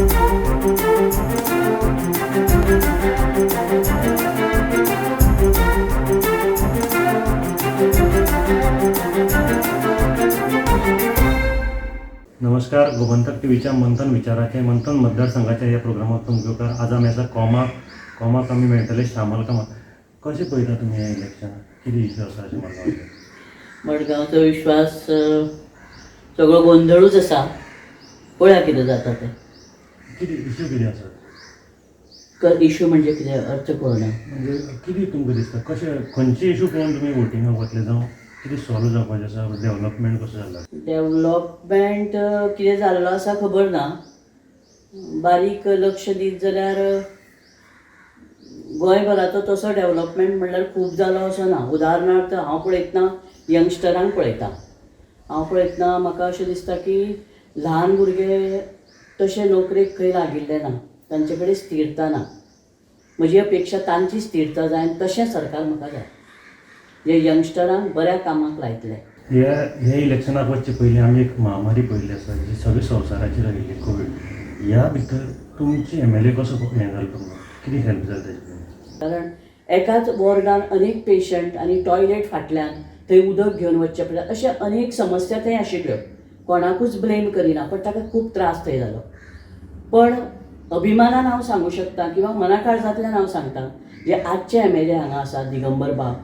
नमस्कार, गोमंतक टीव्हीच्या मंथन विचाराचे मंथन मतदारसंघाच्या या प्रोग्रामात तुमकां आज आमी आसा कॉमाक आमी मेळटले शामल कामां. कशें पळयता तुमी हें इलेक्शन? कितें इश्यू आसा अशें मडगांवचे? मडगांवचो विश्वास सगळो गोंधळूच आसा. पळया कितें जाता तें. कितें इश्यू कितें आसा? इश्यू म्हणजे कितें अर्थ कळना. म्हणजे कितें तुमकां दिसता कशें खंयचे इश्यू पळोवन तुमी वोटिंगाक वतले जावं कितें सॉल्व जावपाचें आसा? डेव्हलपमेंट कसो जाला? डेव्हलपमेंट कितें जाल्लो आसा खबर ना. बारीक लक्ष दीत जाल्यार गोंयभराचो तसो डेव्हलपमेंट म्हणल्यार खूब जालो असो ना. उदाहरणार्थ हांव पळयतना यंगस्टरांक पळयता. हांव पळयतना म्हाका अशें दिसता की ल्हान भुरगे तशे नोकरेक खंय लागिल्ले ना. तांचे कडेन स्थिरता ना. म्हजी अपेक्षा तांची स्थिरता जाय तशें सरकार म्हाका जाय जे यंगस्टरांक बऱ्या कामाक लायतले. हे इलेक्शनाक वचचे पयलीं आमी एक महामारी पळयल्ली आसा जी सगळे संवसाराचेर आयिल्ली कोवीड. ह्या भितर तुमची MLA कसो हें जालो तुमकां? कितें हेल्प जाली तेजे? कारण एकाच वॉर्डान अनेक पेशंट आनी टॉयलेट फाटल्यान थंय उदक घेवन वचचें पडटा. अशे अनेक समस्या थंय आशिल्ल्यो. कोणाकूच ब्लेम करिना पण ताका खूब त्रास थंय जालो. पण अभिमानान हांव सांगूं शकता किंवा मनाकाळजांतल्यान हांव सांगता जे आजचे MLA हांगा आसा दिगंबर बाब,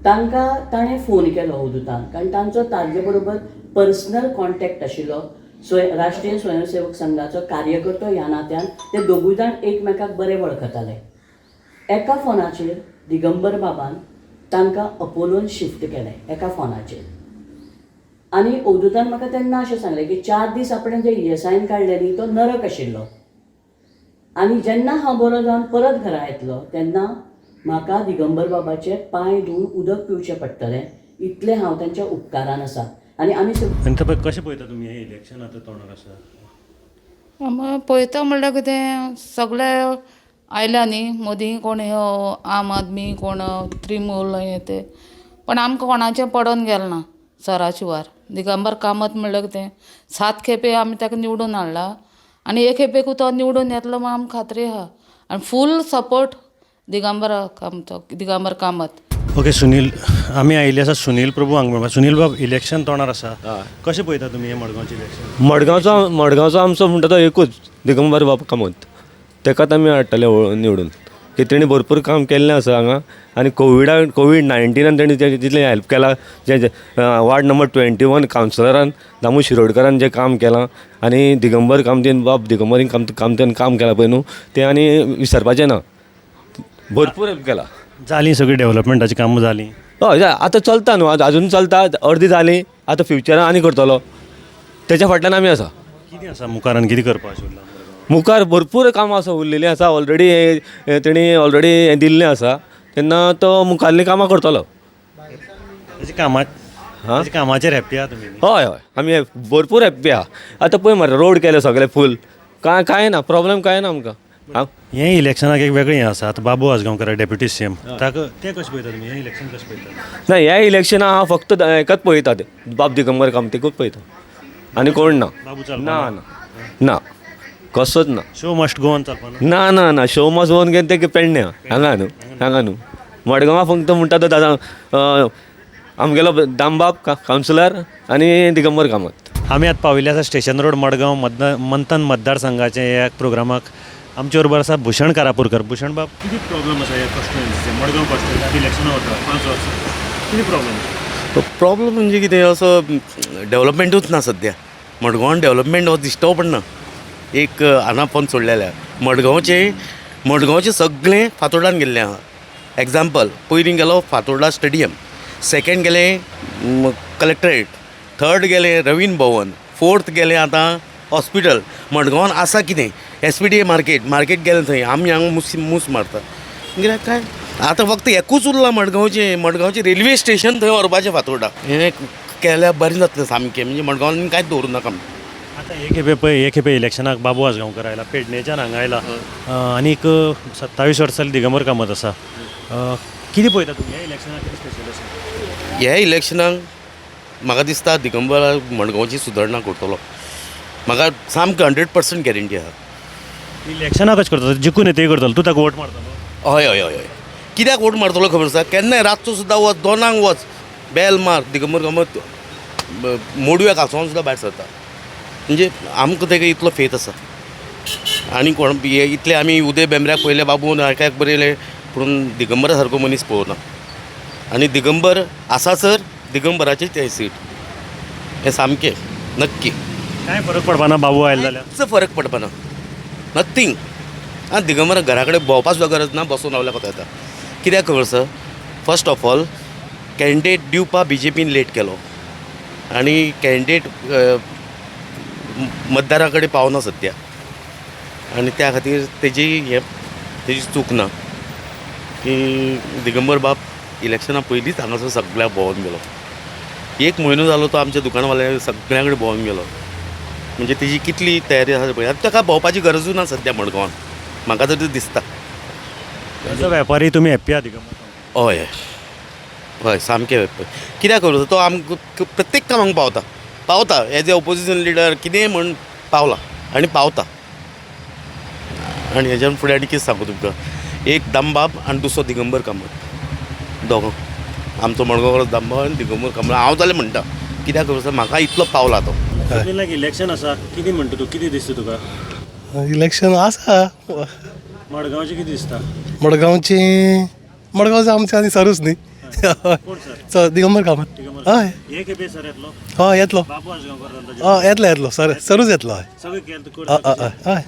तांकां ताणें फोन केलो अवधूताक कारण तांचो ताजे बरोबर पर्सनल कॉन्टॅक्ट आशिल्लो. राष्ट्रीय स्वयंसेवक संघाचो कार्यकर्तो ह्या नात्यान ते दोगूय जाण एकमेकाक बरे वळखताले. एका फोनाचेर दिगंबर बाबान तांकां अपोलोन शिफ्ट केलें एका फोनाचेर. आनी अवधूतान म्हाका तेन्ना अशें सांगलें की 4 दीस आपणें जे ESIन काडले न्ही तो नरक आशिल्लो. आनी जेन्ना हांव बरो जावन परत घरा येतलो तेन्ना म्हाका दिगंबर बाबाचे पांय धुवन उदक पिवचें पडटलें. इतलें हांव तांच्या उपकारान आसा. आनी आमी कशें पळयता तुमी हें इलेक्शन आतां तोंडार आसा? पळयता म्हणल्यार कितें सगळे आयल्या न्ही मदीं कोण आम आदमी कोण त्रिमूल हें तें पण आमकां कोणाचें पडोन गेलें ना सरा शिवार. दिगंबर कामत म्हणल्यार कितें 7 खेपे आमी ताका निवडून हाडला आनी एक खेपेकू तो निवडून येतलो म्हण आमकां खात्री आहा. आनी फूल सपोर्ट दिगंबर कामत. ओके सुनील, आमी आयिल्ले आसा सुनील प्रभू हांगा. सुनील बाब, इलेक्शन तोंडार आसा. कशें पळयता तुमी हें मडगांवचें इलेक्शन? मडगांवचो आमचो म्हणटा तो एकूच दिगंबर बाब कामत. ताकाच आमी हाडटले निवडून. की तेणी भरपूर काम केल्लें आसा हांगा. आनी कोवीड-19 तेणी जितलें हेल्प केलां जे वार्ड नंबर 21 कावन्सिलरान दामू शिरोडकरान जें काम केलां आनी दिगंबर कामतीन बाब दिगंबरीन कामतीन काम केलां पळय न्हू तें आनी विसरपाचें ना. भरपूर हेल्प केला. जालीं सगळीं डेव्हलपमेंटाची कामां जालीं? हय आतां चलता न्हू. आजून चलता. अर्दी जाली. आतां फ्युचरान आनी करतलो. तेच्या फाटल्यान आमी आसा. कितें आसा मुखारान कितें करपा आशिल्लें? मुखार भरपूर कामां आसा उरलेलीं आसा. ऑलरेडी तेणी ऑलरेडी दिल्लें आसा. तेन्ना तो मुखारलीं कामां करतलो. कामाचेर हॅप्पी आहा तुमी? हय आमी भरपूर हॅप्पी आहा. आतां पळय मरे रोड केले सगळे फूल. कांय ना प्रॉब्लेम कांय ना आमकां. हें इलेक्शनाक एक वेगळें हें आसा. आतां बाबू आजगांवकर डेप्युटी CM ताका तें कशें पळयता तुमी? हें इलेक्शन कशें पळयता? नाही ह्या इलेक्शनाक हांव फक्त एकाच पळयता ते बाब दिगंबर कामतीकूच पळयता. आनी कोण ना. ना कसोच ना. शो मस्ट गो ऑन चलपाना? ना शो मस्ट गो ऑन घेवन ते पेडण्या हांगा न्हू. मडगांवां फक्त म्हणटा तो दादा आमगेलो दामबाब कावन्सिलर आनी दिगंबर कामत. आमी आतां पाविल्ले आसा स्टेशन रोड मडगांव मंथन मतदारसंघाचे ह्या प्रोग्रामाक. आमचे बरोबर आसा भूषण कारापूरकर. भूषण बाब, कितें प्रॉब्लेम आसा ह्या कॉन्स्टिट्युएन्सीचे? मडगांव कॉन्स्टिट्युएन्सी इलेक्शनां वता 5 वर्सां. कितें प्रॉब्लेम म्हणजे कितें असो डेव्हलपमेंटूच ना सद्या. मडगांवान डेव्हलपमेंट हो दिश्टो पडना. एक आनापन सोडलेल्या मडगांवचें सगळें फातोर्डान गेल्लें आहा. एग्जाम्पल पयलीं गेलो फातोर्डा स्टेडियम, सेकेंड गेलें कलेक्टरेट, थर्ड गेलें रवीन भवन, फोर्थ गेलें आतां हॉस्पिटल. मडगांवान आसा कितें? SPDA मार्केट गेलें थंय आमी हांगा मूस मारता. कित्याक काय आतां फक्त एकूच उरलां मडगांवचें रेल्वे स्टेशन थंय व्हरपाचें फातोर्डा. हें केल्यार बरें जातलें सामकें. म्हणजे मडगांवान कांयच दवरूं नाका. आतां हे खेपे इलेक्शनाक बाबू आजगांवकर आयला, पेडणेच्यान हांगा आयला. आनीक 27 वर्सां दिगंबर कामत आसा. कितें पळयता तुमी ह्या इलेक्शनाक? कितें स्पेशल आसा ह्या इलेक्शनाक? म्हाका दिसता दिगंबर मडगांवची सुदारणा करतलो. म्हाका सामकें 100% गॅरंटी आहा. इलेक्शनां कशें करता जिखून येते करतलो तूं ताका वोट मारतलो? हय हय हय हय कित्याक वोट मारतलो खबर आसा? केन्नाय रातचो सुद्दां वच, दोनांक वच, बेल मार, दिगंबर कामत मोडव्या कांसोवन सुद्दां भायर सरता. म्हणजे आमकां तेका इतलो फेथ आसा. आनी कोण इतले आमी उदय बेंब्र्याक पयले बाबू नायकाक बरयले पूण दिगंबरा सारको मनीस पळोवना. आनी दिगंबर आसा सर, दिगंबराचें तें सीट हें सामकें नक्की. कांय फरक पडपाना बाबू आयले जाल्यार? कांयच फरक पडपाना, नथींग. आनी दिगंबरा घरा कडेन भोंवपा सुद्दां गरज ना, बसून रावल्यार कोता येता. कित्याक खबर आसा? फर्स्ट ऑफ ऑल कॅन्डिडेट दिवपा BJPन लेट केलो आनी कॅन्डिडेट मतदारा कडेन पावना सद्या. आनी त्या खातीर तेजी चूक ना की दिगंबर बाब इलेक्शना पयलींच हांगासर सगळ्याक भोंवून गेलो. 1 म्हयनो जालो तो आमच्या दुकानवाल्या सगळ्या कडेन भोंवून गेलो. म्हणजे तेजी कितली तयारी आसा पळय. आतां ताका भोंवपाची गरजूच ना सद्या मडगांवान, म्हाका तर दिसता. एज अ वेपारी तुमी हॅप्पी आहा दिगंबर? हय हय सामकें. कित्याक खबर तो आमकां प्रत्येक कामाक पावता एज ए ऑपोजिशन लिडर कितेंय म्हण पावला आनी पावता. आनी हेज्यान फुडें आनी कितें सांगू तुमकां? एक दामबाब आनी दुसरो दिगंबर कामत, दोगां आमचो मडगांवचो दामबाब आनी दिगंबर कामत. हांव जाल्यार म्हणटा कित्याक खबर आसा म्हाका इतलो पावला तो. लायक इलेक्शन आसा, कितें म्हणटा तूं? कितें दिसता तुका? इलेक्शन आसा मडगांवचें कितें दिसता? मडगांवचें आमचें आनी सरूच न्ही. कोण सर? दिगंबर कामत. दिगंबर हय हे खेपे सर येतलो? हय येतलो. बाबू आजगांवकर येतलो सरूच येतलो. हय सगळें केलं हय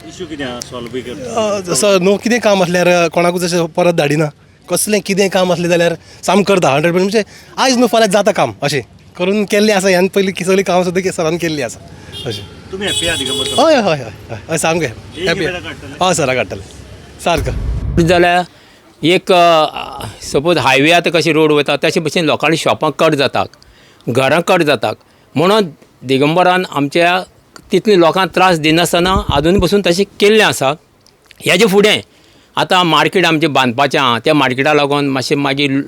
इश्यू कितें आहा सॉल्व बी करता? जसो न्हू कितें काम आसल्यार कोणाकूच अशें परत धाडिना. कसलें कितें काम आसलें जाल्यार साम करता 100%. म्हणजे आयज न्हू फाल्यां जाता काम अशें करून केल्लें आसा. ह्यान पयलीं सगळीं काम सुद्दां सरान केल्लीं आसा अशें. तुमी हॅप्पी आहा दिगंबर? हय हय हय हय सामकें हॅपी. हय सरा काडटलें सारको. जाल्यार एक सपोज हायवे आतां कशें रोड वता तशे भशेन लोकांनी शॉपां कट जातात, घरां कट जातात. म्हणून दिगंबरान आमच्या तितली लोकांक त्रास दिनासतना आजून पसून तशें केल्लें आसा. हेजे फुडें आतां मार्केट आमचें बांदपाचें आहा. त्या मार्केटा लागून मातशें मागीर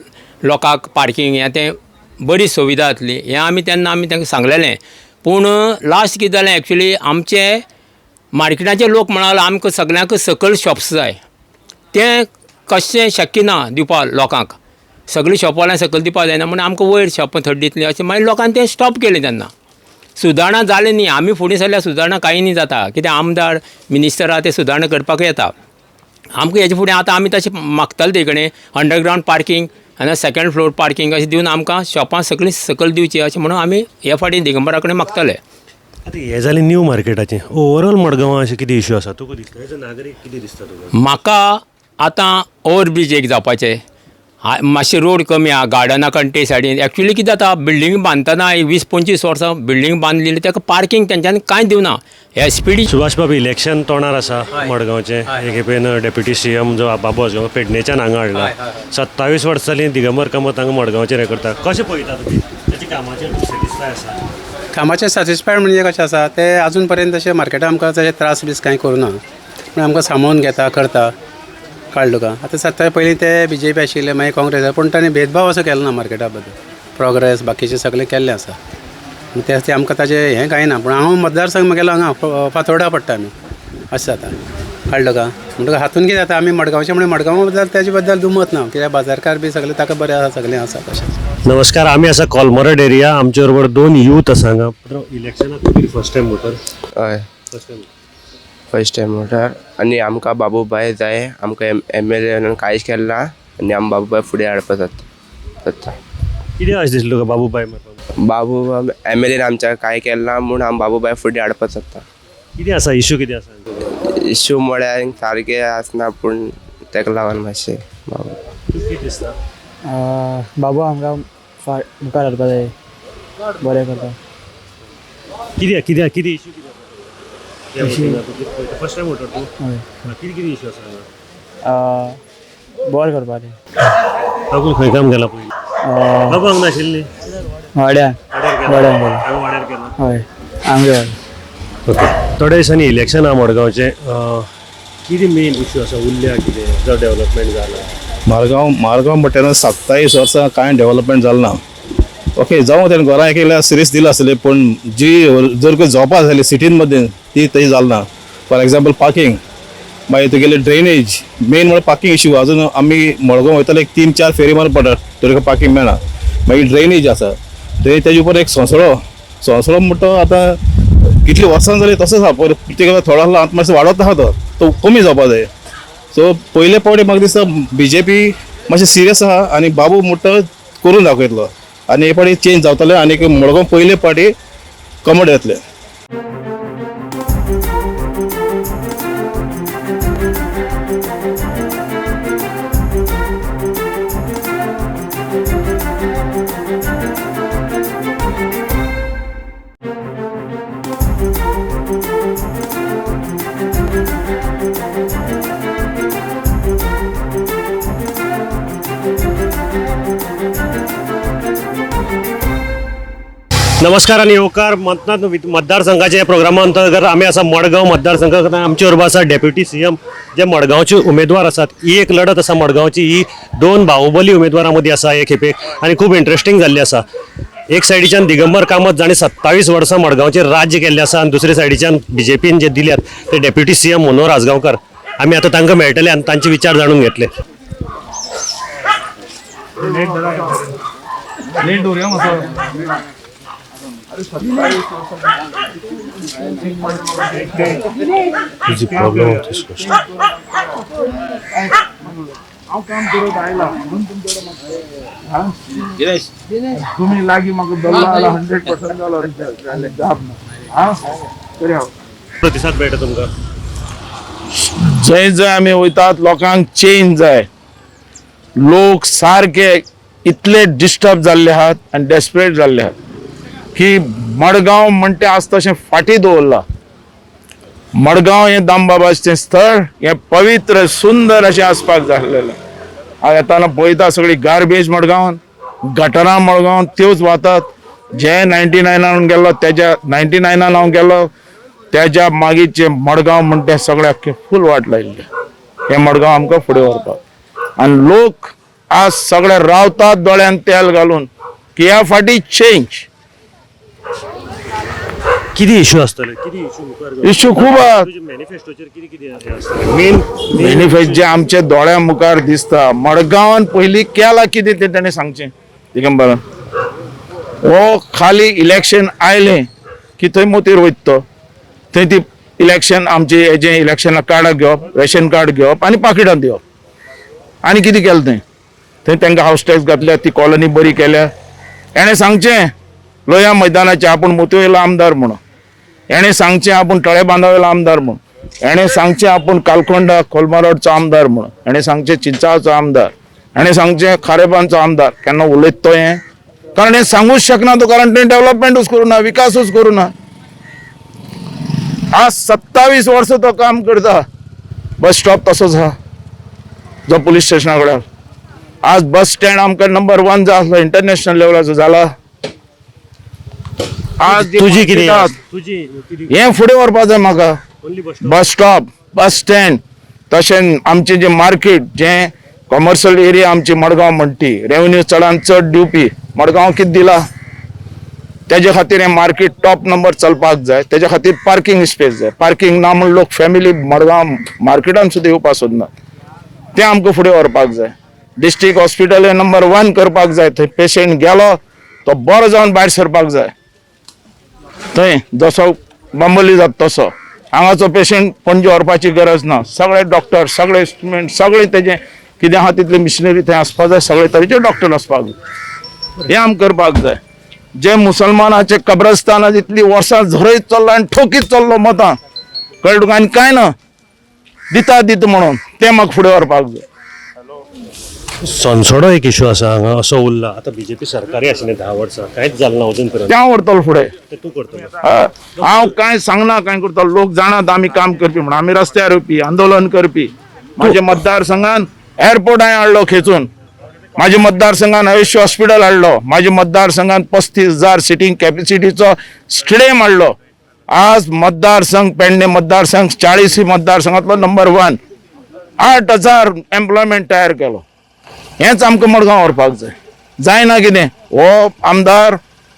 लोकांक पार्कींग हें तें बरी सुविधा जातली. हें आमी तांकां सांगलेलें. पूण लास्ट कितें जालें एक्चुली आमचे मार्केटाचे लोक म्हणाले आमकां सगळ्यांक सकयल शॉप्स जाय. तें कशें शक्य ना दिवपा लोकांक. सगळीं शॉपवाल्यांक सकयल दिवपा जायना म्हणून आमकां वयर शॉपां थोडी दितलीं अशें मागीर लोकांनी तें स्टॉप केलें. तेन्ना सुदारणां जालें न्ही. आमी फुडें सरल्यार सुदारणां कांय न्ही जाता. कित्याक आमदार मिनिस्टर आहा ते सुदारणां करपाक येता. आमकां हेजे फुडें आतां आमी तशें मागताले ते कडेन अंडरग्रावंड पार्कींग आनी सेकंड फ्लोर पार्कींग अशें दिवन आमकां शॉपां सगळीं सकयल दिवची अशें म्हणून आमी ह्या फाटीं दिगंबरा कडेन मागताले. आतां हें जालें न्यू मार्केटाचें. ओवरऑल मडगांवां अशें कितें इश्यू आसा तुका दिसता? एज अ नागरीक कितें दिसता तुका? म्हाका आतां ओवरब्रीज एक जावपाचें. मातशें रोड कमी आहा गार्डना कंटे सायडीन. एक्चुली कितें जाता बिल्डींग बांदतना 20-25 वर्सां बिल्डींग बांदलेली तेका पार्कींग तेंच्यांनी कांय दिवना. SPD सुभाष बाबू इलेक्शन तोंडार आसा मडगांवचें. हे खेपेन डेप्युटी CM जो बाबू आजगांव पेडणेच्यान हांगा हाडला. 27 वर्सां जालीं दिगंबर कामत हांगा मडगांवचेर हें करता. कशें पळयता तुमी तेच्या कामाचेर सॅटिस्फाय आसा? कामाचें सॅटिस्फायड म्हणजे कशें आसा ते आजून पर्यंत तशें मार्केटान आमकां तशें त्रास बीस कांय करूना. पूण आमकां सांबाळून घेता करता. कळ्ळें तुका? आतां सत्ता पयलीं ते BJP आशिल्ले मागीर काँग्रेस पूण ताणें भेदभाव असो केलो ना मार्केटा बद्दल. प्रोग्रेस बाकीचें सगळें केल्लें आसा. ते आमकां ताजें हें कांय ना. पूण हांव मतदारसंघ म्हगेलो हांगा फातोर्डा पडटा आमी अशें जाता. कळ्ळें तुका? म्हणटकच हातून कितें जाता आमी मडगांवचे म्हणून मडगांवा बद्दल तेजे बद्दल दुमत ना. कित्याक बाजारकार बी सगळें ताका बरें आसा सगळें आसा तशें. नमस्कार, आमी आसा कोलमरड एरिया. आमचे बरोबर 2 यूथ आसा हांगा. इलेक्शनाक तुमी फर्स्ट टायम वोटर? हय फर्स्ट टायम वोटर. आनी आमकां बाबूबाय जाय. आमकां MLA कांयच केलें ना आनी आमी बाबूबाय फुडें हाडपा जाता. कितें अशें दिसलें तुका बाबूबाय मारपाक? बाबू MLA आमच्या कांय केलें ना म्हूण आमी बाबूबाय फुडें हाडपा जाता. कितें आसा इश्यू कितें आसा? इश्यू म्हळ्यार सारकें आसना पूण तेका लागून मातशें बाबू. कितें दिसता? बाबू आमकां मुखार हाडपा जाय. बरें करता. कितें इश्यू कितें फर्स्ट टायम वोटर तूं? कितें इश्यू आसा हांगा? बरें करपा जाय. बाबू खंय काम केलां पयलीं? बाबू हांगा नाशिल्ली? वाड्यार केलां. हय आमगे. ओके. थोड्या दिसांनी इलेक्शन आहा मडगांवचें. कितें मेन इश्यू आसा उरल्या कितें जो डेव्हलपमेंट जाला? मारगांव म्हटल्यार 27 वर्सां कांय डेव्हलपमेंट जालें ना. ओके जावं त्याने घरा एक एकल्या सिरीयस दिलं असले पण जी जर काही जॉबा झाली सिटींमध्ये ती तरी जालना. फॉर एक्झाम्पल पार्किंग मागीर तुगेले ड्रेनेज मेन म्हळ्यार पार्किंग इश्यू. अजून आमी मडगांव वयताले एक 3-4 फेरी मारून पडटा तरी पार्किंग मेळना. मागीर ड्रेनेज आसा ड्रेनेज तेजे उपरांत एक सोंसळो म्हणटा आतां कितली वर्सां जाली तसोच आसा. प्रत्येक थोडो आसलो आतां मातसो वाडत आहा तो कमी जावपा जाय. सो पयले फावटी म्हाका दिसता BJP मातशें सिरियस आहा आनी बाबू म्हणटा करून दाखयतलो आनी हे फावटी चेंज जावतले आनी मडगांव पयले फावटी कमड येतले. नमस्कार आणि येवकार मतदारसंघाच्या या प्रोग्रामा अंतर्गत आम्ही असा मडगांव मतदारसंघात आमचे बरोबर आसा डेप्युटी CM जे मडगांवचे उमेदवार आसात. ही एक लढत आसा मडगांवची. ही 2 बाहुबली उमेदवारां मदीं आसा हे खेपे आनी खूब इंटरेस्टिंग जाल्ली आसा. एक सायडीच्यान दिगंबर कामत जाणें 27 वर्सां मडगांवचेर राज्य केल्लें आसा आनी दुसरे सायडीच्यान BJPन जे दिल्यात ते डेप्युटी CM मनोहर आजगांवकर. आमी आतां तांकां मेळटले आनी तांचे विचार जाणून घेतले. तुझी प्रॉब्लेम ऑफ दिस क्वेश्चन हांव काम करत आयला म्हणून तुम्ही लागी म्हाका दल्लो आला 100% जालो रिजल्ट जाप ना प्रतिसाद मेळटा तुमकां. जंय जंय आमी वयतात लोकांक चेंज जाय. लोक सारखे इतले डिस्टर्ब जाल्ले आहात आनी डेस्परेट जाल्ले आहात की मडगांव म्हणटे आसता तशें फाटी दवरला. मडगांव हें दामबाबाचें स्थळ हें पवित्र सुंदर अशें आसपाक जाय आसलेलें. हांव येताना पळयता सगळी गार्बेज मडगांवान गटरां मडगांवान त्योच वतात. जे 99 गेल्लो तेज्या 99 हांव गेलो तेज्या मागीरचे मडगांव म्हणटे सगळे आख्खे फूल वाट लायिल्ले. हें मडगांव आमकां फुडें व्हरपाक आनी लोक आज सगळे रावतात दोळ्यान तेल घालून की ह्या फाटी चेंज. किती इश्यू आसतले किती इश्यू मुखार इश्यू खूब आहात. मॅनिफेस्टोचेर कितें कितें आसतलें मेन बेनिफिट जे आमचे दोळ्या मुखार दिसता मडगांवान पयलीं केलां कितें तें ताणें सांगचें दिगंबरान. हो खाली इलेक्शन आयलें की थंय मोतीर वयता तो थंय ती इलेक्शन आमचे हेजें इलेक्शना कार्डां घेवप रेशन कार्ड घेवप आनी पाकिटां दिवप आनी कितें केलें थंय थंय तांकां हावस टॅक्स घातल्या ती कॉलनी बरी केल्या. हेणें सांगचें लोहया मैदानाचें आपूण मोती वयलो आमदार म्हणून. हेणें सांगचें आपूण तळे बांदा वयलो आमदार म्हणून. हेणें सांगचें आपूण कालकोंडा कोलमारोडचो आमदार म्हणून. हेणें सांगचें चिंचाळचो आमदार. हेणें सांगचें खारेपानचो आमदार. केन्ना उलयत तो हें कारण हें सांगूच शकना तो कारण तें डेव्हलपमेंटूच करूना विकासूच करूना. आज 27 वर्सां तो काम करता. बस स्टॉप तसोच आहा जो पुलीस स्टेशना कडेन. आज बस स्टँड आमकां नंबर 1 जाय आसलो इंटरनॅशनल लेवलाचो जाला. आज तुजी कितें हें फुडें व्हरपाक जाय म्हाका. बस स्टॉप बस स्टँड तशें आमचें जें मार्केट जें कमर्शियल एरिया आमची मडगांव म्हणटी रेव्हन्यू चडान चड दिवपी मडगांव कितें दिला तेजे खातीर हें मार्केट टॉप नंबर चलपाक जाय. तेजे खातीर पार्किंग स्पेस जाय. पार्किंग ना म्हूण लोक फॅमिली मडगांव मार्केटान सुद्दां येवपाक सोदनात. तें आमकां फुडें व्हरपाक जाय. डिस्ट्रिक्ट हॉस्पिटल हें नंबर 1 करपाक जाय. थंय पेशंट गेलो तो बरो जावन भायर सरपाक जाय. थंय जसो बांबोली जाता तसो हांगाचो पेशंट पणजे व्हरपाची गरज ना. सगळे डॉक्टर सगळे इंस्ट्रुमेंट सगळे तेजें कितें आहा तितली मिशनरी थंय आसपाक जाय. सगळे तरेचे डॉक्टर आसपाक जाय. हें आमकां करपाक जाय. जे मुसलमानाचे कब्रस्तानात इतली वर्सां झरयत चल्लो आनी ठोकीत चल्लो मतां कळ्ळें तुका आनी कांय ना दिता म्हणून तें म्हाका फुडें व्हरपाक जाय. संसोडो एक इश्यू आसा हांगा असो उरला. आतां BJP सरकारी आशिल्लें 10 वर्सां कांयच जालें ना अजून पर्यंत. त्या व्हरतलो फुडें. तें तूं करतलो. हांव कांय सांगना कांय करतलो. लोक जाणात आमी काम करपी म्हणून आमी रस्त्यार येवपी आंदोलन करपी. म्हाज्या मतदारसंघान एअरपोर्ट हांवें हाडलो खेचून. म्हाज्या मतदारसंघान आयुष्य हॉस्पिटल हाडलो. म्हाज्या मतदारसंघान 35,000 सिटींग कॅपॅसिटीचो स्टेडियम हाडलो. आज मतदारसंघ पेडणे मतदारसंघ 40 मतदारसंघांतलो नंबर 1. 8,000 एम्प्लॉयमेंट तयार केलो. हेंच आमकां मडगांव व्हरपाक जाय. जायना कितें हो आमदार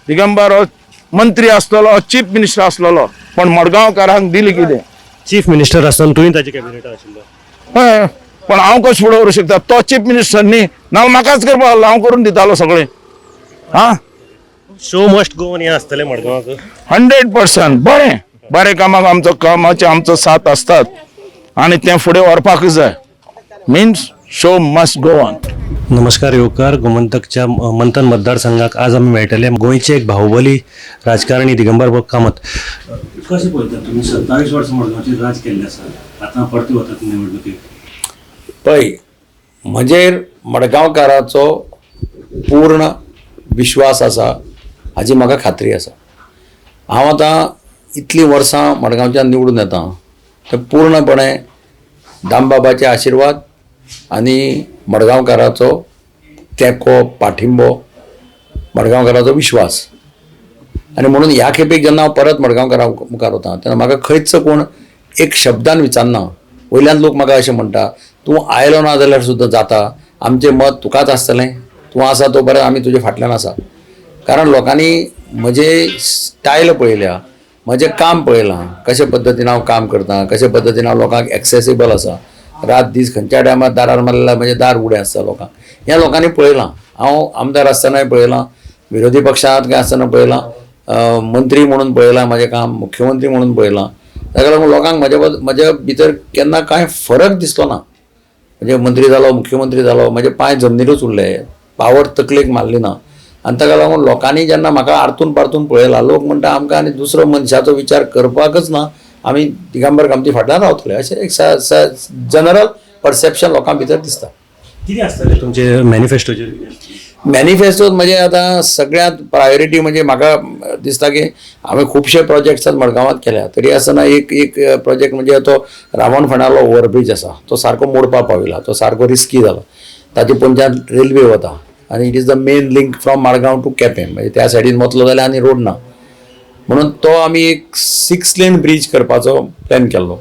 दिगंबर हो मंत्री आसलेलो चीफ मिनिस्टर आसलेलो पण मडगांवकारांक दिली कितें चीफ मिनिस्टर आसतना तुवें ताचे कॅबिनेटांत आशिल्लो हय पण हांव कशें फुडें व्हरूंक शकता तो चीफ मिनिस्टर न्ही नाल्यार म्हाकाच करपाक लागलो हांव करून दितालो सगळें हां शो मस्ट गो ऑन हें आसतलें मडगांवाक 100% बरें कामाक आमचो कामाचे आमचो साथ आसतात आनी तें फुडें व्हरपाकूच जाय means show must go on. नमस्कार येवकार. गोमंतकच्या मंथन मतदारसंघाक आज आमी मेळटले गोंयचे एक बाहुबली राजकारणी दिगंबर कामत. कशें पळयता तुमी 27 वर्सां मडगांवचेर राज केल्लें आसा, आतां परती वतात निवडणुकीक. पळय म्हजेर मडगांवकाराचो पूर्ण विश्वास आसा हाची म्हाका खात्री आसा. हांव आतां इतलीं वर्सां मडगांवच्यान निवडून येता तें पूर्णपणे दामबाबाचे आशिर्वाद आनी मडगांवकाराचो तेंको पाठिंबो मडगांवकाराचो विश्वास आनी म्हणून ह्या खेपेक जेन्ना हांव परत मडगांवकारा मुखार वता तेन्ना म्हाका खंयच कोण एक शब्दान विचारना. वयल्यान लोक म्हाका अशें म्हणटा तूं आयलो ना जाल्यार सुद्दां जाता, आमचें मत तुकाच आसतलें, तूं आसा तो बरें आमी तुजे फाटल्यान आसा. कारण लोकांनी म्हजे स्टायल पळयल्या, म्हजें काम पळयलां, कशे पद्दतीन हांव काम करतां, कशे पद्दतीन हांव लोकांक एक्सेसिबल आसा. रात दीस खंयच्या टायमार दारार मारल्यार म्हजें दार उगडें आसता लोकांक. हें लोकांनी पळयलां. हांव आमदार आसतनाय पळयलां, विरोधी पक्षांत काय आसतना पळयलां, मंत्री म्हणून पळयलां म्हजें काम, मुख्यमंत्री म्हणून पळयलां. ताका लागून लोकांक म्हज्या भितर केन्ना कांय फरक दिसलो ना. म्हणजे मंत्री जालो, मुख्यमंत्री जालो, म्हजे पांय जमनीरूच उरले, पावर तकलेक मारली ना. आनी ताका लागून लोकांनी जेन्ना म्हाका आरतून पारतून पळयलां, लोक म्हणटा आमकां आनी दुसरो मनशाचो विचार करपाकच ना, आमी दिगंबर कामती फाटल्यान रावतले अशें एक जनरल परसेप्शन लोकां भितर दिसता. कितें आसतलें तुमचे मॅनिफेस्टोचेर? मॅनिफेस्टोत म्हणजे आतां सगळ्यांत प्रायोरिटी म्हणजे म्हाका दिसता की हांवें खुबशे प्रोजेक्ट्स मडगांवांत केल्या. तरी आसतना एक प्रोजेक्ट म्हणजे तो रावण फोंडालो ओवरब्रीज आसा तो सारको मोडपाक पाविला, तो सारको रिस्की जालो. ताचे पोंच्यान रेल्वे वता आनी it is the main link from Madgaon to Quepem. म्हणजे त्या सायडीन वतलो जाल्यार आनी रोड ना. म्हणून तो आमी एक 6 लेन ब्रीज करपाचो प्लॅन केल्लो.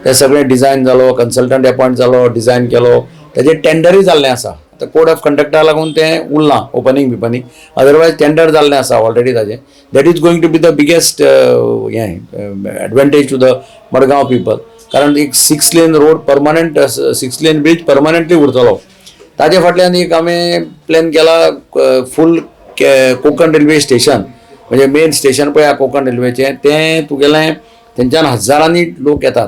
ते सगळें डिझायन जालो, कन्सल्टंट अपॉयंट जालो, डिझायन केलो, ताजें टेंडरूय जाल्लें आसा. आतां कोड ऑफ कंडक्टा लागून तें उरलां ओपनिंग बिपनिंग, अदरवायज टेंडर जाल्लें आसा ऑलरेडी ताजें. That is going to be the biggest advantage to the Madgaon people. कारण एक 6 lane road permanent 6 lane bridge permanently उरतलो. ताजे फाटल्यान एक हांवें प्लॅन केला फूल कोंकण रेल्वे स्टेशन, म्हणजे मेन स्टेशन पळय कोंकण रेल्वेचें तें तुगेलें तेंच्यान हजारांनी लोक येतात,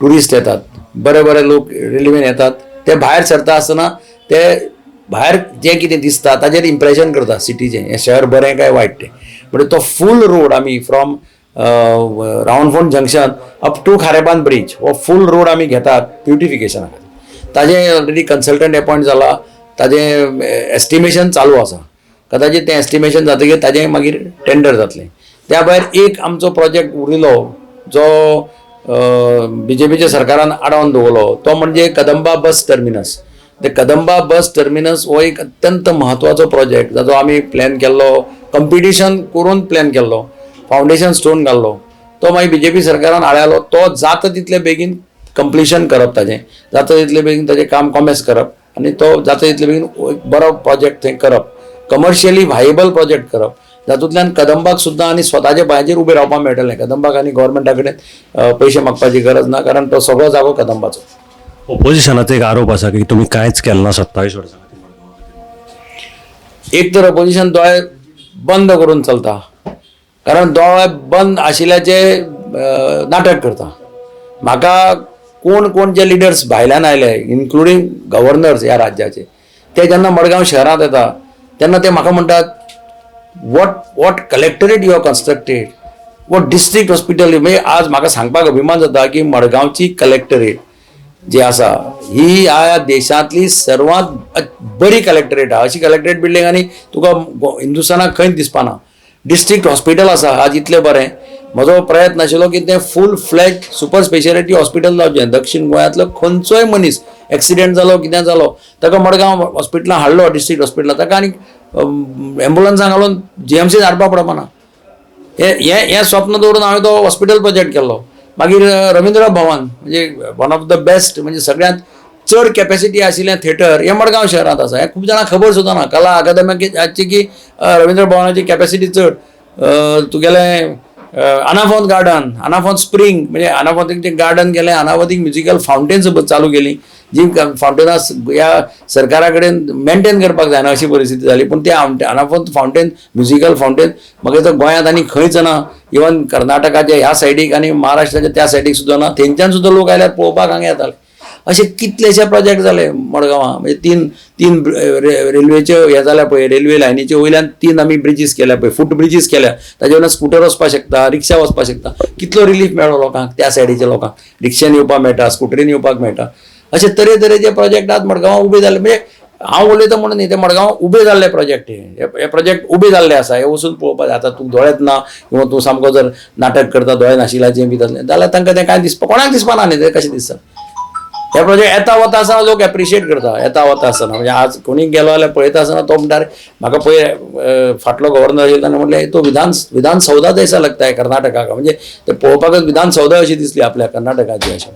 ट्युरिस्ट येतात, बरे बरे लोक रेल्वेन येतात. ते भायर सरता आसतना ते भायर जें कितें दिसता ताजेर इम्प्रेशन करता सिटीचें, हें शहर बरें काय वायट तें. म्हणजे तो फूल रोड आमी from Ravanfond junction up to Kharepan bridge हो फूल रोड आमी घेतात ब्युटिफिकेशना खातीर. ताजें ऑलरेडी कन्सल्टंट अपॉयंट जाला, ताजें एस्टिमेशन चालू आसा. कदाचित तें एस्टिमेशन जातकीर ताजें मागीर टेंडर जातलें. त्या भायर एक आमचो प्रोजेक्ट उरिलो जो BJPच्या सरकारान आडावन दवरलो, तो म्हणजे कदंबा बस टर्मिनस. ते कदंबा बस टर्मिनस हो एक अत्यंत म्हत्वाचो प्रोजेक्ट जाचो आमी प्लॅन केल्लो, कंपिटिशन करून प्लॅन केल्लो, फावंडेशन स्टोन घाल्लो. तो मागीर BJP सरकारान हाडलो. तो जाता तितले बेगीन कंप्लिशन करप, ताजें जाता तितले बेगीन ताजें काम कॉमेस करप आनी तो जाता तितले बेगीन बरो प्रोजेक्ट थंय करप, कमर्शियली व्हायबल प्रोजेक्ट करप, जातूंतल्यान कदंबाक सुद्दां आनी स्वताच्या पांयाचेर उबें रावपाक मेळटलें. कदंबाक आनी गव्हर्मेंटा कडेन पयशे मागपाची गरज ना, कारण तो सगळो जागो कदंबाचो. ऑपोजिशनाचो एक आरोप आसा की तुमी कांयच केलें ना 27 वर्सां. एक तर ऑपोजिशन दोळे बंद करून चलता, कारण दोळे बंद आशिल्ल्याचे नाटक करता. म्हाका कोण जे लिडर्स भायल्यान आयले, इन्क्लुडींग गव्हर्नर्स ह्या राज्याचे, ते जेन्ना मडगांव शहरांत येता तेन्ना ते म्हाका म्हणटात what collectorate you have constructed, what district hospital. म्हणजे आज म्हाका सांगपाक अभिमान जाता की मडगांवची कलेक्टरेट जी आसा ही ह्या देशांतली सर्वात बरी कलेक्टरेट आहा. अशी कलेक्टरेट बिल्डींग आनी तुका हिंदुस्थानाक खंयच दिसपाना. डिस्ट्रिक्ट हॉस्पिटल आसा आज इतलें बरें. म्हजो प्रयत्न आशिल्लो की तें फूल फ्लॅज सुपर स्पेशालिटी हॉस्पिटल जावचें. दक्षिण गोंयांतलो खंयचोय मनीस एक्सिडेंट जालो कितें जालो ताका मडगांव हॉस्पिटलांत हाडलो, डिस्ट्रिक्ट हॉस्पिटलांत, ताका आनी एम्बुलन्सांक घालून GMC धाडपाक पडपाना. हें स्वप्न दवरून हांवें तो हॉस्पिटल प्रोजेक्ट केल्लो. मागीर रवींद्र भवन म्हणजे वन ऑफ द बेस्ट, म्हणजे सगळ्यांत चड कॅपॅसिटी आशिल्लें थिएटर हें मडगांव शहरांत आसा. हें खूब जाणांक खबर सुद्दां ना. कला अकादमीची की रवींद्र भवनाची कॅपॅसिटी चड. तुगेलें अनाफोंत गार्डन, अनाफोंत स्प्रिंग, म्हणजे अनाफोंत गार्डन गेलें, अनावधीक म्युजिकल फावंटेन्स चालू केली, जी फावंटेनां ह्या सरकारा कडेन मेंटेन करपाक जायना अशी परिस्थिती जाली. पूण ते अनाफोंत फावंटेन, म्युजिकल फावंटेन म्हाका दिसता गोंयांत आनी खंयच ना. इवन कर्नाटकाच्या ह्या सायडीक आनी महाराष्ट्राच्या त्या सायडीक सुद्दां ना. थंयच्यान सुद्दां लोक आयल्यार पळोवपाक हांगा येताले. असे कितलेशे प्रोजेक्ट जाले मडगांवां. म्हणजे तीन रेल्वेचे हे जाल्या पळय, रेल्वे लायनीचे वयल्यान 3 आमी ब्रिजीस केल्या पळय, फूट ब्रिजीस केल्या. ताजे वयल्यान स्कुटर वचपाक शकता, रिक्षा वचपाक शकता. कितलो रिलीफ मेळ्ळो लोकांक, त्या सायडीच्या लोकांक. रिक्षेन येवपाक मेळटा, स्कुटरीन येवपाक मेळटा. अशे तरेतरेचे प्रोजेक्ट आज मडगांवां उबे जाले. म्हणजे हांव उलयता म्हणून न्ही, ते मडगांवां उबे जाल्ले प्रोजेक्ट हे प्रोजेक्ट उबे जाल्ले आसा. हे वचून पळोवपाक जाय. आतां तूं दोळेच ना किंवा तूं सामको जर नाटक करता दोळे नाशिलाचें बी जालें जाल्यार तांकां तें कांय दिसता, कोणाक दिसपाना न्ही तें कशें दिसता. हे प्रोजेक्ट येता वता आसतना लोक एप्रिशिएट करता, येता वता आसतना. म्हणजे आज कोणी गेलो जाल्यार पळयता आसतना तो म्हणटा म्हाका पळय फाटलो गव्हर्नर आशिल्लो ताणें म्हणलें तो विधान सौदा जैसा लगता है कर्नाटकाक. म्हणजे ते पळोवपाकच विधान सौदा अशी दिसली आपल्या कर्नाटकाची अशें.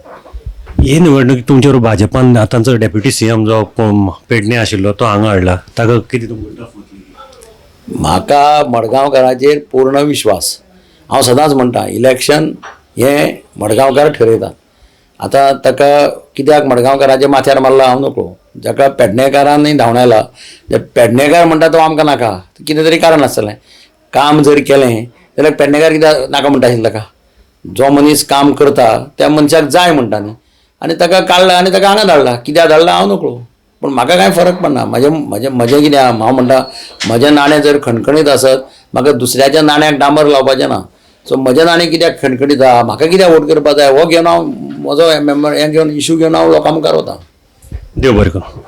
ही निवडणूक तुमचेर भाजपान आतांचो डेप्युटी सीएम जो पेडणे आशिल्लो तो हांगा हाडला, ताका कितें तुमकां टफ वतली? म्हाका मडगांवकाराचेर पूर्ण विश्वास. हांव सदांच म्हणटा इलेक्शन हें मडगांवकार ठरयता. आतां ताका कित्याक मडगांवकाराच्या माथ्यार मारला हांव नकळो. जाका पेडणेकारांनी धांवडायला, ते पेडणेकार म्हणटा तो आमकां नाका, कितें तरी कारण आसतलें. काम जर केलें जाल्यार पेडणेकार कित्याक नाका म्हणटा आशिल्लो ताका. जो मनीस काम करता त्या मनशाक जाय म्हणटा न्ही, आनी ताका काडला आनी ताका हांगा धाडला. कित्याक धाडला हांव नकळो. पूण म्हाका कांय फरक पडना. म्हजें कितें आहा, हांव म्हणटा म्हजें नाणें जर खणखणीत आसत, म्हाका दुसऱ्याच्या नाण्याक डांबर लावपाचें ना. सो म्हजें नाणें कित्याक खणखणीत आहा, म्हाका कित्याक वोट करपाक जाय, हो घेवन हांव म्हजो हें घेवन इशू घेवन हांव लोकां मुखार वता. देव बरें करूं.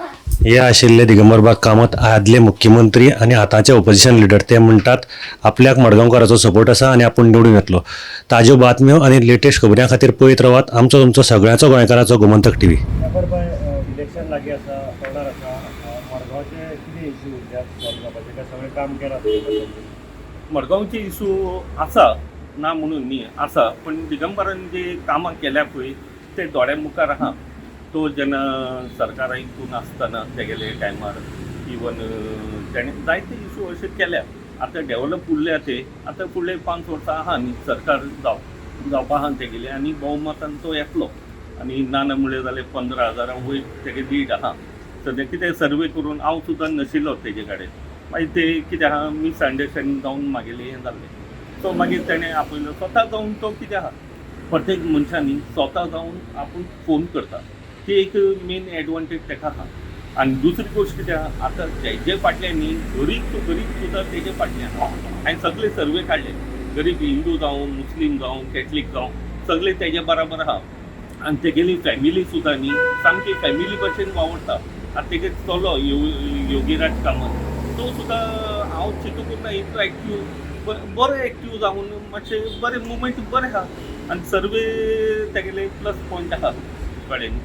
हे आशिल्ले दिगंबरबाग कामत आदले मुख्यमंत्री आनी आतांचे ऑपोजिशन लिडर. ते म्हणटात आपल्याक मडगांवकाराचो सपोर्ट आसा आनी आपूण निवडून येतलो. ताज्यो बातम्यो आनी लेटेस्ट खबऱ्यां खातीर पळयत रावात आमचो तुमचो सगळ्यांचो गोंयकाराचो गोमंतक टीव्ही. इलेक्शन लागीं आसा, तोंडार आसा, मडगांवचे कितें इशू सॉल्व जावपाचे काय सगळें काम केलां? मडगांवचे इशू आसा ना म्हणून न्ही, आसा. पण दिगंबरान जे कामां केल्या पळय ते दोळ्या मुखार आहा. तो जेन्ना सरकारा हितून आसतना तेगेले टायमार इवन तेणें जायते इशू अशे केल्या. आतां डेवलप उरल्या ते आतां फुडले 5 वर्सां आहा न्ही सरकार जावपा आहा तेगेले, आनी भोवमतान तो येतलो. आनी ना म्हणलें जाल्यार 15,000 वयर तेगे लीड आहा. सद्या कितें सर्वे करून हांव सुद्दां नाशिल्लो तेजे कडेन. मागीर ते कितें आहा मिसअंडरस्टँडींग जावन मागेलें हें जाल्लें. सो मागीर तेणें आपयलो स्वता जावन. तो कितें आहा प्रत्येक मनशांनी स्वता जावन आपूण फोन करता. ती एक मेन एडवांटेज तेका आहा. आनी दुसरी गोश्ट कितें आहा, आतां तेजे फाटल्यान न्ही गरीब सुद्दां तेजे फाटल्यान आहा. हांवें सगळे सर्वे काडले. गरीब हिंदू जावं, मुस्लीम जावं, कॅथलीक जावं, सगळे तेजे बराबर आहा. आनी तेगेली फॅमिली सुद्दां न्ही सामकी फॅमिली भशेन वावरता. आतां तेगे चलो योगीराज कामत तो सुद्दां हांव चिंतूंक ना इतलो एक्टीव, बरो एक्टीव जावन मातशें बरें मुवमेंट बरें आहा. आनी सर्वे तेगेले प्लस पॉयंट आहा कडेन.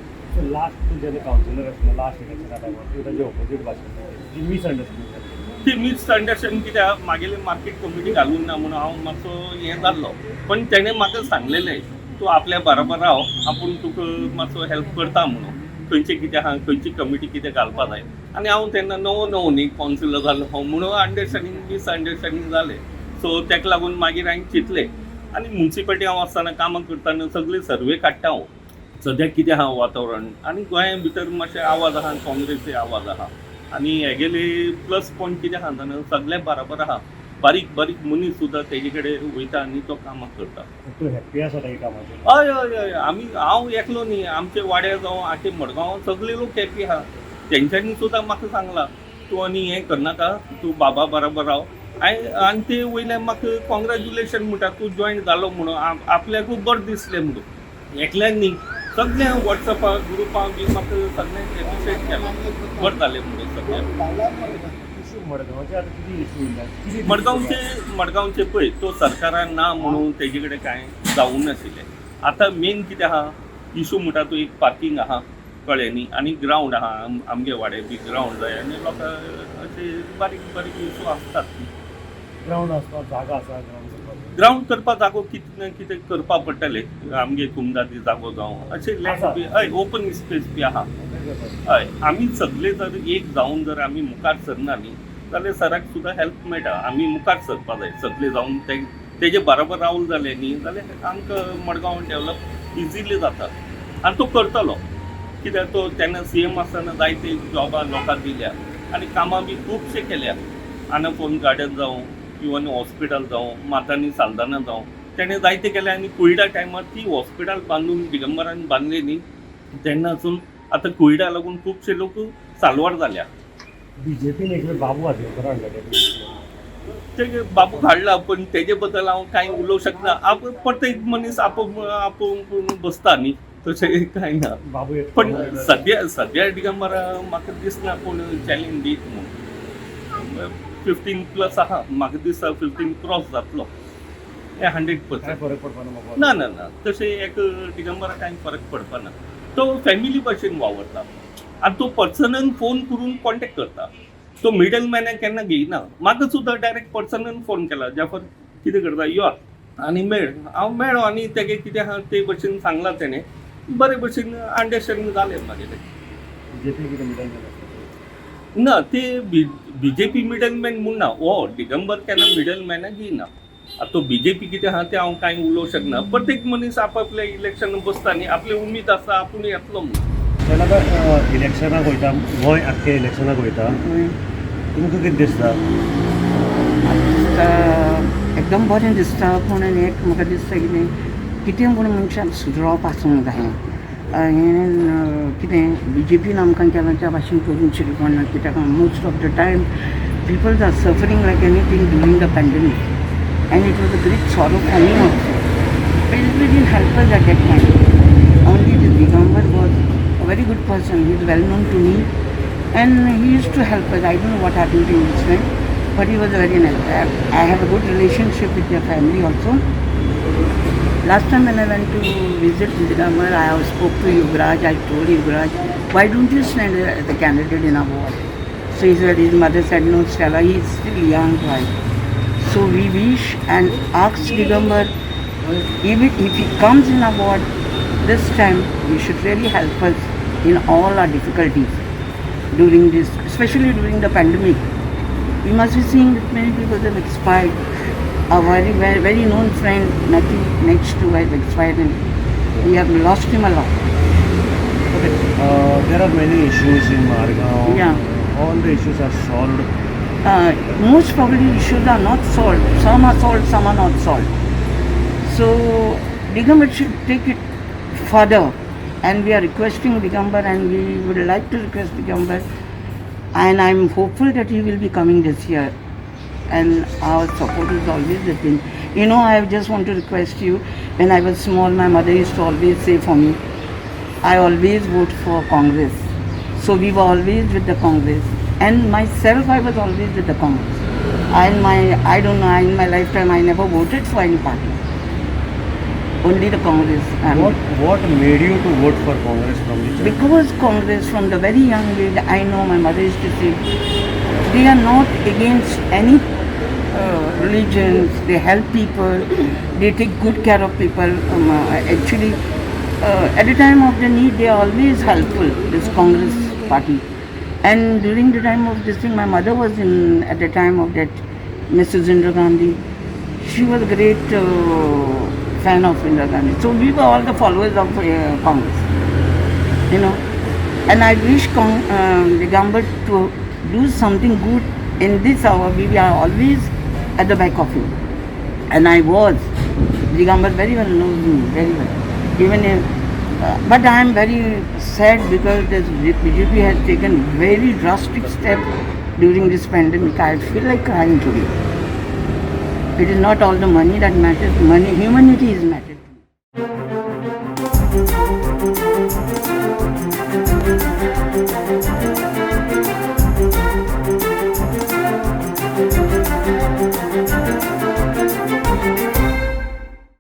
लास्ट तुजें कावन्सिलर आशिल्लो लास्ट इलेक्शना टायमार ताजे ऑपोजीट भाशण जी मिसअंडरस्टँडींग ती मिसअंडरस्टँडींग कित्याक म्हागेले मार्केट कमिटी घालून ना म्हणून हांव मातसो हें जाल्लो. पण तेणें म्हाका सांगलेलें तूं आपल्या बरोबर राव, आपूण तुका मातसो हेल्प करता म्हणून. खंयचें कितें आहा, खंयची कमिटी कितें घालपा जाय. आनी हांव तेन्ना नवो न्ही कावन्सिलर जाल्लो हांव म्हणून अंडरस्टँडींग मिसअंडरस्टँडींग जालें. सो तेका लागून मागीर हांवें चिंतलें. आनी म्युन्सिपाल्टी हांव आसतना कामां करतना सगळे सर्वे काडटा हांव. सद्याक कितें आहा वातावरण आनी गोंया भितर मातशे आवाज आहा, काँग्रेसचे आवाज आहा. आनी हेगेले प्लस पॉयंट कितें आहा जाणा सगळे बराबर आहा. बारीक बारीक मनीस सुद्दां तेजे कडेन वयता आनी तो कामां करता. तूं हॅप्पी आसा ताच्या कामाचेर? हय हय हय. हांव एकलो न्ही, आमचे वाड्यार जावं आखे मडगांव सगळे लोक हॅप्पी आहा. तेंच्यांनी सुद्दां म्हाका सांगलां तूं आनी हें करनाका, तूं बाबा बराबर राव. आनी ते वयल्यान म्हाका कॉंग्रॅच्युलेशन म्हणटा तूं जॉयन जालो म्हणून. आपल्याकूय बरें दिसलें म्हणून. एकल्यान न्ही सगळे वॉट्सॅपार ग्रुपाक बी म्हाका सगळ्यांक एप्रिशिएट केलां. बरें जालें म्हणून सगळ्यांक. मडगांवचे आतां कितें इशू उरला? मडगांवचे पळय तो सरकारान ना म्हणून तेजे कडेन कांय जावूं नाशिल्लें. आतां मेन कितें आहा इशू म्हणटा तो एक पार्किंग आहा कळ्ळें न्ही, आनी ग्रावंड आहा. आमगे वाड्यार बी ग्रावंड जाय आनी लोकांक अशे बारीक बारीक इशू आसतात. ग्रावंड आसता, जागा आसा ग्रावंड करपा जागो कितें ना कितें करपा पडटलें. आमगे कुमदादी जागो जावं अशें लँड बी हय ओपन स्पेस बी आहा. हय आमी सगळे जर एक जावन जर आमी मुखार सरना न्ही जाल्यार सराक सुद्दां हेल्प मेळटा आमी मुखार सरपा जाय सगळे जावन तेजे बरोबर रावल जालें न्ही जाल्यार आमकां मडगांव डेवलप इजिली जाता आनी तो करतलो कित्याक तो तेन्ना CM आसतना जायते जॉबां लोकांक दिल्या आनी कामां बी खुबशे केल्या आनापोन गार्डन जावं इवन हॉस्पिटल जावं मातांनी साल्दना जावं तेणें जायते केल्या आनी कोविडा टायमार ती हॉस्पिटल बांदून दिगंबरान बांदली न्ही तेन्नासून आतां कोविडा लागून खुबशे लोक साल्वार जाल्या बीजेपीन एक वेळ बाबू आदलेकर हाडलेले ते बाबू हाडला पण तेजे बद्दल हांव कांय उलोवंक शकना प्रत्येक मनीस आपोवन बसता न्ही तशें कांय ना बाबू एक पण सद्या दिगंबरा म्हाका दिसना कोण चॅलेंज दीत म्हणून 15+ आहा म्हाका दिसता 15 क्रॉस जातलो हे 100%. काय फरक पडपाना बाबा ना ना ना तशें एक दिगंबरा कांय फरक पडपाना तो फॅमिली भशेन वावरता आनी तो पर्सनल फोन करून कॉन्टेक्ट करता तो मिडल मॅनाक केन्ना घेयना म्हाका सुद्दां डायरेक्ट पर्सनल फोन केला जाफर कितें करता यो आनी मेळ हांव मेळ्ळो आनी तेगे कितें आहा ते भशेन सांगलां तेणें बरे भशेन अंडरस्टँडींग जालें म्हागेलें बीजेपी कितें मिडल ना ते बीजेपी मिडलमॅन म्हूण ना हो दिगंबर केन्ना मिडलमॅनाक घेयना आतां तो बीजेपी कितें आहा तें हांव कांय उलोवंक शकना प्रत्येक मनीस आपआपल्या इलेक्शन बसता न्ही आपली उमेद आसा आपूण येतलो म्हणून तेन्ना आतां इलेक्शनाक वयता गोंय आख्खें इलेक्शनाक वयता तुमकां कितें दिसता एकदम बरें दिसता पूण एक म्हाका दिसता कितें पूण मनशाक सुदरप आसूंक जाय हें कितें BJPन आमकां केलां त्या भाशेन करूंक शिकवना कित्याक most of the time peoples are suffering like anything during the pandemic and it was a great sorrow for me also. But it didn't help us at that time. Only the Digambar was a very good person. He is well known to me and he used to help us. I don't know what happened to his friend, but he was very nice. I have a good relationship with their family also. Last time when I went to visit Digambar, I spoke to Yuvraj. I told Yuvraj, why don't you stand as a candidate in our ward? So he said, his mother said, no Stella, he is still young, right? So we wish and ask Digambar, even if he comes in our ward this time, he should really help us in all our difficulties during this, especially during the pandemic. We must be seeing that many people have expired. A very known friend, Nati, next to has expired and we have lost him a lot. Okay, there are many issues in Madgao. Yeah. All the issues are solved. Most probably issues are not solved. Some are solved, some are not solved. So Digambar should take it further, and we are requesting Digambar, and we would like to request Digambar, and I'm hopeful that he will be coming this year, and our support is always with him. You know, I just want to request you, when I was small, my mother used to always say for me, I always vote for Congress. So we were always with the Congress. And myself, I was always with the Congress. I don't know, in my lifetime, I never voted for any party. Only the Congress. What made you to vote for Congress from the child? Because Congress, from the very young age, I know my mother used to say, they are not against any religions. They help people. They take good care of people. Actually, at the time of the need, they are always helpful, this Congress party. And during the time of this thing, my mother was at the time of that Mrs. Indira Gandhi. She was a great fan of Indira Gandhi. So we were all the followers of Congress, you know. And I wish Digambar to do something good in this hour. We are always at the back of him. And I was. Digambar very well knows me, very well. Even if but I am very sad because this BJP has taken very drastic step during this pandemic. I feel like crying today. It is not all the money that matters. Humanity is matter.